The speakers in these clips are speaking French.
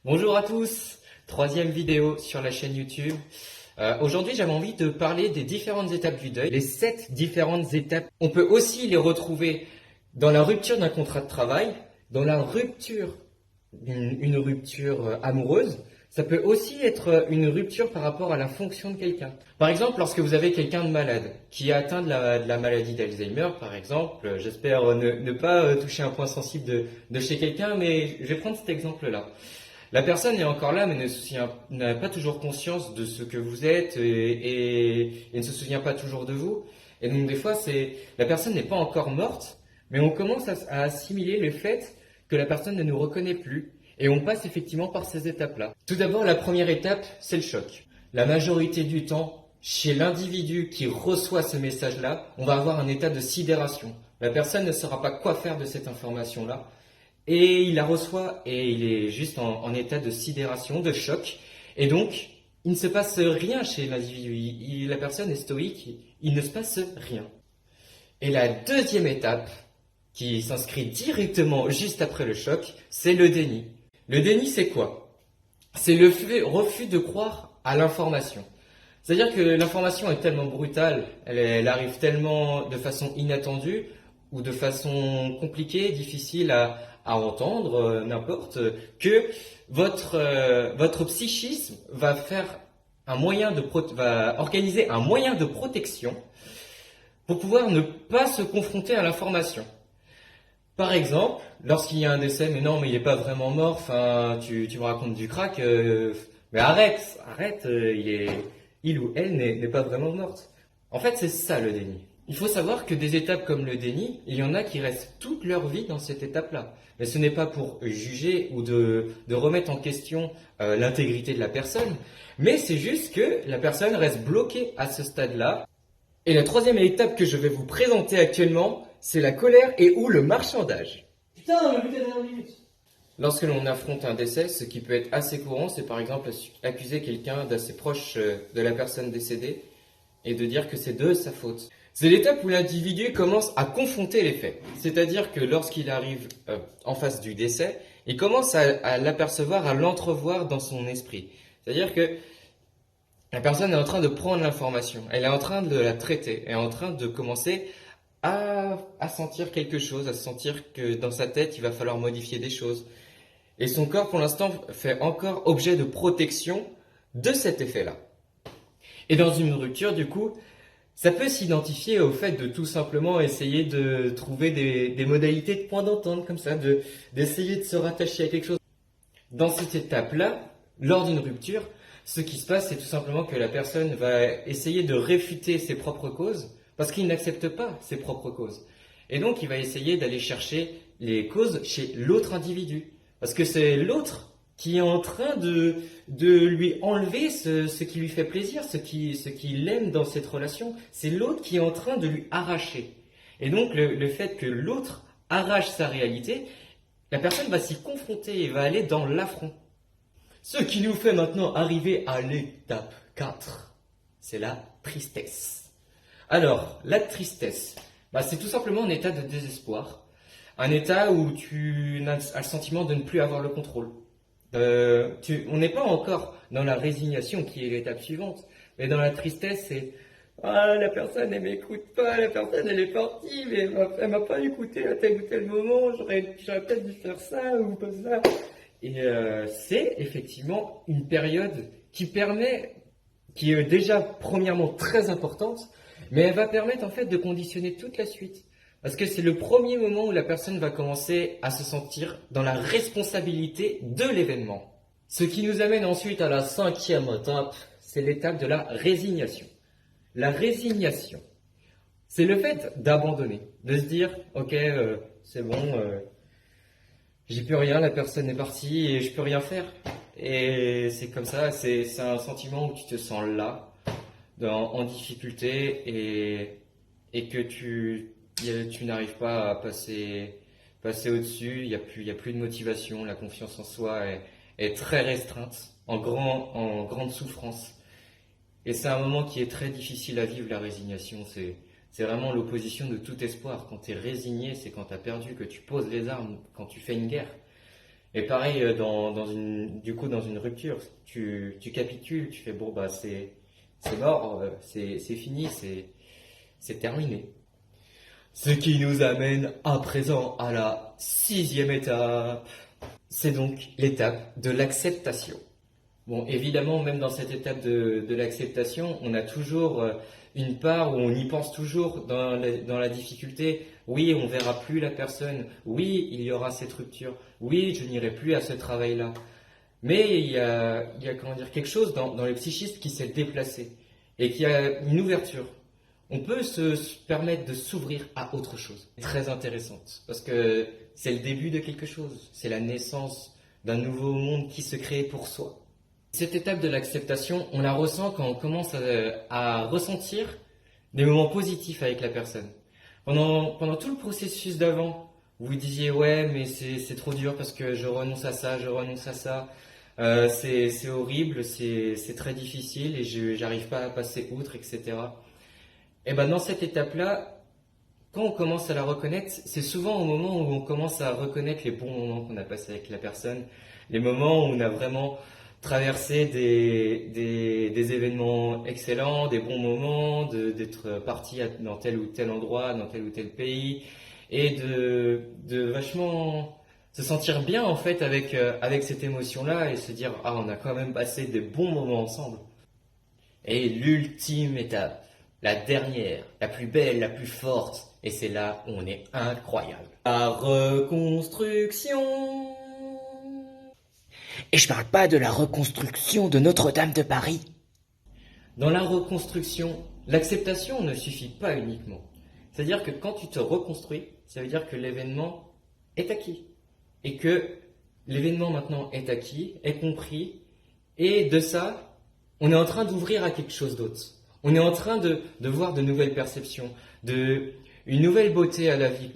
Bonjour à tous, troisième vidéo sur la chaîne YouTube. Aujourd'hui, j'avais envie de parler des différentes étapes du deuil, les 7 différentes étapes. On peut aussi les retrouver dans la rupture d'un contrat de travail, dans la rupture une rupture amoureuse. Ça peut aussi être une rupture par rapport à la fonction de quelqu'un. Par exemple, lorsque vous avez quelqu'un de malade, qui est atteint de la maladie d'Alzheimer, par exemple, j'espère ne pas toucher un point sensible de chez quelqu'un, mais je vais prendre cet exemple-là. La personne est encore là, mais n'a pas toujours conscience de ce que vous êtes et ne se souvient pas toujours de vous. Et donc des fois, la personne n'est pas encore morte, mais on commence à assimiler le fait que la personne ne nous reconnaît plus. Et on passe effectivement par ces étapes-là. Tout d'abord, la première étape, c'est le choc. La majorité du temps, chez l'individu qui reçoit ce message-là, on va avoir un état de sidération. La personne ne saura pas quoi faire de cette information-là. Et il la reçoit et il est juste en état de sidération, de choc. Et donc, il ne se passe rien chez l'individu. La personne est stoïque, il ne se passe rien. Et la deuxième étape, qui s'inscrit directement juste après le choc, c'est le déni. Le déni, c'est quoi? C'est le refus de croire à l'information. C'est-à-dire que l'information est tellement brutale, elle arrive tellement de façon inattendue ou de façon compliquée, difficile à entendre, n'importe, que votre psychisme va faire va organiser un moyen de protection pour pouvoir ne pas se confronter à l'information. Par exemple, lorsqu'il y a un décès, mais non, mais il n'est pas vraiment mort, enfin, tu me racontes du crack, mais arrête, il ou elle n'est pas vraiment morte. En fait, c'est ça le déni. Il faut savoir que des étapes comme le déni, il y en a qui restent toute leur vie dans cette étape-là. Mais ce n'est pas pour juger ou de remettre en question l'intégrité de la personne, mais c'est juste que la personne reste bloquée à ce stade-là. Et la troisième étape que je vais vous présenter actuellement, c'est la colère et ou le marchandage. Putain, mais putain, dernière minute. Lorsque l'on affronte un décès, ce qui peut être assez courant, c'est par exemple accuser quelqu'un d'assez proche de la personne décédée et de dire que c'est de sa faute. C'est l'étape où l'individu commence à confronter les faits. C'est-à-dire que lorsqu'il arrive en face du décès, il commence à l'apercevoir, à l'entrevoir dans son esprit. C'est-à-dire que la personne est en train de prendre l'information, elle est en train de la traiter, elle est en train de commencer à sentir quelque chose, à sentir que dans sa tête, il va falloir modifier des choses. Et son corps, pour l'instant, fait encore objet de protection de cet effet-là. Et dans une rupture, du coup, ça peut s'identifier au fait de tout simplement essayer de trouver des modalités de point d'entente, comme ça, d'essayer de se rattacher à quelque chose. Dans cette étape-là, lors d'une rupture, ce qui se passe, c'est tout simplement que la personne va essayer de réfuter ses propres causes, parce qu'il n'accepte pas ses propres causes. Et donc, il va essayer d'aller chercher les causes chez l'autre individu. Parce que c'est l'autre qui est en train de lui enlever ce qui lui fait plaisir, ce qu'il aime dans cette relation. C'est l'autre qui est en train de lui arracher. Et donc, le fait que l'autre arrache sa réalité, la personne va s'y confronter et va aller dans l'affront. Ce qui nous fait maintenant arriver à l'étape 4, c'est la tristesse. Alors, la tristesse, c'est tout simplement un état de désespoir, un état où tu as le sentiment de ne plus avoir le contrôle. On n'est pas encore dans la résignation qui est l'étape suivante, mais dans la tristesse, c'est ah, la personne elle m'écoute pas, la personne elle est partie, mais elle m'a pas écouté à tel ou tel moment, j'aurais peut-être dû faire ça ou pas ça. Et c'est effectivement une période qui est déjà premièrement très importante, mais elle va permettre en fait de conditionner toute la suite. Parce que c'est le premier moment où la personne va commencer à se sentir dans la responsabilité de l'événement. Ce qui nous amène ensuite à la cinquième étape, c'est l'étape de la résignation. La résignation, c'est le fait d'abandonner, de se dire, ok, c'est bon, j'ai plus rien, la personne est partie et je peux rien faire. Et c'est comme ça, c'est un sentiment où tu te sens là, en difficulté et que tu n'arrives pas à passer au-dessus, il y a plus de motivation, la confiance en soi est très restreinte, en grande souffrance. Et c'est un moment qui est très difficile à vivre, la résignation. C'est vraiment l'opposition de tout espoir. Quand tu es résigné, c'est quand tu as perdu, que tu poses les armes, quand tu fais une guerre. Et pareil, dans une rupture, tu capitules, tu fais bon, bah, c'est mort, c'est fini, c'est terminé. Ce qui nous amène à présent à la 6e étape. C'est donc l'étape de l'acceptation. Bon, évidemment, même dans cette étape de l'acceptation, on a toujours une part où on y pense toujours dans la difficulté. Oui, on verra plus la personne. Oui, il y aura cette rupture. Oui, je n'irai plus à ce travail-là. Mais comment dire, quelque chose dans le psychisme qui s'est déplacé et qui a une ouverture. On peut se permettre de s'ouvrir à autre chose. Très intéressante parce que c'est le début de quelque chose. C'est la naissance d'un nouveau monde qui se crée pour soi. Cette étape de l'acceptation, on la ressent quand on commence à ressentir des moments positifs avec la personne. Pendant tout le processus d'avant, vous disiez ouais mais c'est trop dur parce que je renonce à ça, c'est horrible, c'est très difficile et j'arrive pas à passer outre, etc. Et ben dans cette étape-là, quand on commence à la reconnaître, c'est souvent au moment où on commence à reconnaître les bons moments qu'on a passés avec la personne, les moments où on a vraiment traversé des événements excellents, des bons moments, d'être parti dans tel ou tel endroit, dans tel ou tel pays, et de vachement se sentir bien en fait avec cette émotion-là et se dire ah on a quand même passé des bons moments ensemble. Et l'ultime étape, la dernière, la plus belle, la plus forte, et c'est là où on est incroyable. La reconstruction. Et je parle pas de la reconstruction de Notre-Dame de Paris. Dans la reconstruction, l'acceptation ne suffit pas uniquement. C'est-à-dire que quand tu te reconstruis, ça veut dire que l'événement est acquis. Et que l'événement maintenant est acquis, est compris, et de ça, on est en train d'ouvrir à quelque chose d'autre. On est en train de voir de nouvelles perceptions, une nouvelle beauté à la vie.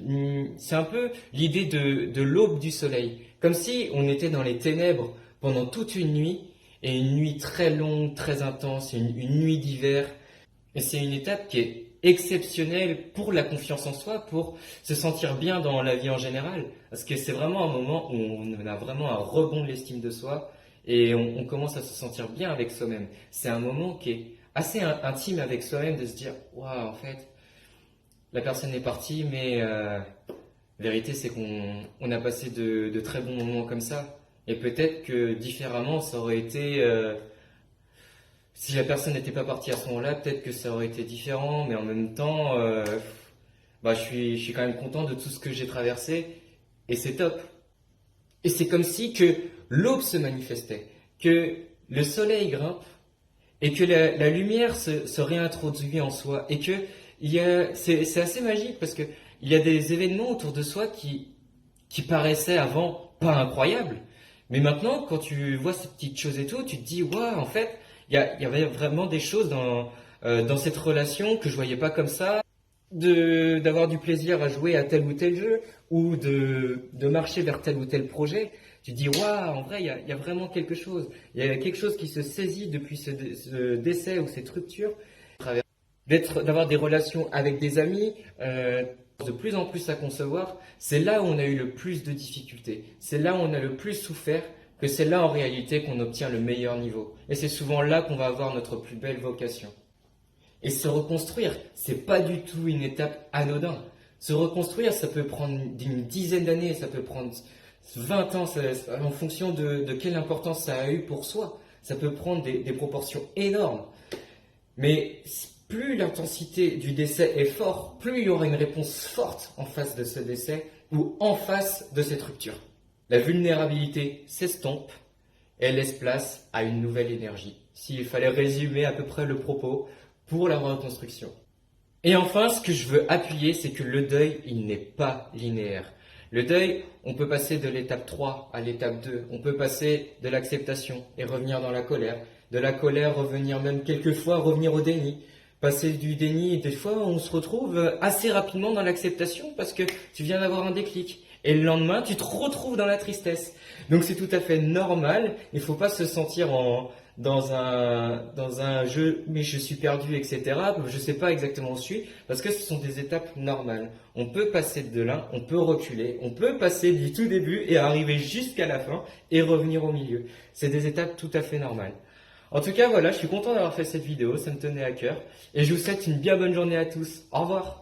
C'est un peu l'idée de l'aube du soleil. Comme si on était dans les ténèbres pendant toute une nuit, et une nuit très longue, très intense, une nuit d'hiver. Et c'est une étape qui est exceptionnelle pour la confiance en soi, pour se sentir bien dans la vie en général. Parce que c'est vraiment un moment où on a vraiment un rebond de l'estime de soi, et on commence à se sentir bien avec soi-même. C'est un moment qui est assez intime avec soi-même, de se dire waouh, en fait la personne est partie mais la vérité c'est qu'on a passé de très bons moments comme ça, et peut-être que différemment ça aurait été si la personne n'était pas partie à ce moment-là, peut-être que ça aurait été différent, mais en même temps je suis quand même content de tout ce que j'ai traversé et c'est top. Et c'est comme si que l'aube se manifestait, que le soleil grimpe et que la lumière se réintroduit en soi, et que c'est assez magique parce que il y a des événements autour de soi qui paraissaient avant pas incroyables, mais maintenant quand tu vois ces petites choses et tout, tu te dis waouh, en fait il y avait vraiment des choses dans cette relation que je voyais pas comme ça, d'avoir du plaisir à jouer à tel ou tel jeu, ou de marcher vers tel ou tel projet. Tu te dis waouh, en vrai il y a vraiment quelque chose, il y a quelque chose qui se saisit depuis ce décès ou cette rupture, d'avoir des relations avec des amis, de plus en plus à concevoir. C'est là où on a eu le plus de difficultés, c'est là où on a le plus souffert, que c'est là en réalité qu'on obtient le meilleur niveau. Et c'est souvent là qu'on va avoir notre plus belle vocation. Et se reconstruire, c'est pas du tout une étape anodine. Se reconstruire, ça peut prendre une dizaine d'années, ça peut prendre 20 ans, en fonction de quelle importance ça a eu pour soi. Ça peut prendre des proportions énormes. Mais plus l'intensité du décès est forte, plus il y aura une réponse forte en face de ce décès ou en face de cette rupture. La vulnérabilité s'estompe et elle laisse place à une nouvelle énergie. S'il fallait résumer à peu près le propos pour la reconstruction. Et enfin, ce que je veux appuyer, c'est que le deuil, il n'est pas linéaire. Le deuil, on peut passer de l'étape 3 à l'étape 2. On peut passer de l'acceptation et revenir dans la colère. De la colère, revenir même quelquefois, revenir au déni. Passer du déni, et des fois, on se retrouve assez rapidement dans l'acceptation parce que tu viens d'avoir un déclic. Et le lendemain, tu te retrouves dans la tristesse. Donc c'est tout à fait normal. Il ne faut pas se sentir dans un jeu, mais je suis perdu, etc. Je sais pas exactement où je suis, parce que ce sont des étapes normales. On peut passer de l'un, on peut reculer, on peut passer du tout début et arriver jusqu'à la fin et revenir au milieu. C'est des étapes tout à fait normales. En tout cas, voilà, je suis content d'avoir fait cette vidéo, ça me tenait à cœur. Et je vous souhaite une bien bonne journée à tous. Au revoir.